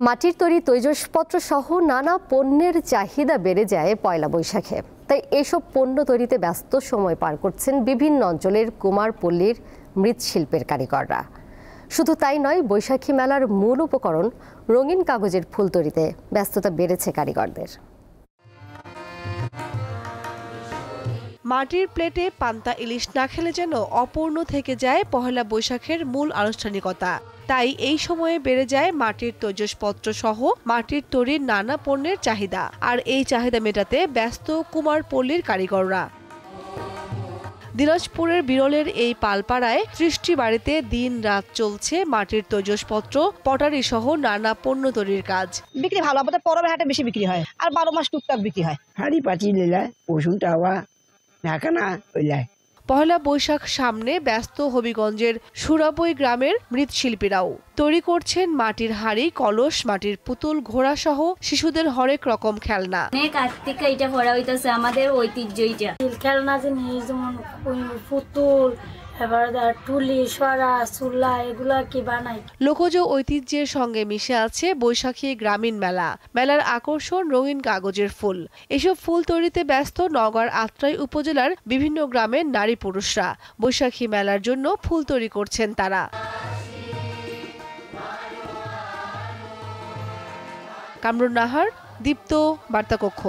মাটির তৈরি তৈজসপত্র সহ নানা পণ্যের চাহিদা বেড়ে যায় পয়লা বৈশাখে। তাই এসব পণ্য তৈরিতে ব্যস্ত সময় পার করছেন বিভিন্ন অঞ্চলের কুমারপল্লীর মৃৎশিল্পের কারিগররা। শুধু তাই নয়, বৈশাখী মেলার মূল উপকরণ রঙিন কাগজের ফুল তৈরিতে ব্যস্ততা বেড়েছে কারিগরদের। মাটির প্লেটে পান্তা ইলিশ না খেলে যেন অপূর্ণ থেকে যায় পহেলা বৈশাখের মূল আনুষ্ঠানিকতা। তাই এই সময়ে বেড়ে যায় মাটির তৈজসপত্র সহ মাটির তৈরির নানা পণ্যের চাহিদা। আর এই চাহিদা মেটাতে ব্যস্ত কুমারপল্লীর কারিগররা। দিনাজপুরের বিরলের এই পালপাড়ায় ৩০টি বাড়িতে দিন রাত চলছে মাটির তৈজসপত্র, পটারি সহ নানা পণ্য তৈরির কাজ। বিক্রি ভালো, আমাদের পরবের হাটে বেশি বিক্রি হয়, আর 12 মাস টুকটাক বিক্রি হয়। হাড়ি পাচি লেলায় পশুটা হওয়া না ওইলায়। পহেলা বৈশাখ সামনে ব্যস্ত হবিগঞ্জের সুরাবই গ্রামের মৃৎশিল্পীরাও তৈরি করছেন মাটির হাড়ি, কলস, মাটির পুতুল, ঘোড়া সহ শিশুদের হরেক রকম খেলনা। কার্তিক এটা পড়া হইতেছে আমাদের ঐতিহ্য। খেলনা জিনিস যেমন পুতুল, এবার টুলি, সরা, চুল্লা এগুলা কি বানাই। লোকজ ঐতিহ্যের সঙ্গে মিশে আছে বৈশাখী গ্রামীণ মেলা। মেলার আকর্ষণ রঙিন কাগজের ফুল। এসব ফুল তৈরিতে ব্যস্ত নওগাঁর আত্রাই উপজেলার বিভিন্ন গ্রামের নারী পুরুষরা। বৈশাখী মেলার জন্য ফুল তৈরি করছেন তারা। কামরুন নাহার, দীপ্ত, বার্তা কক্ষ।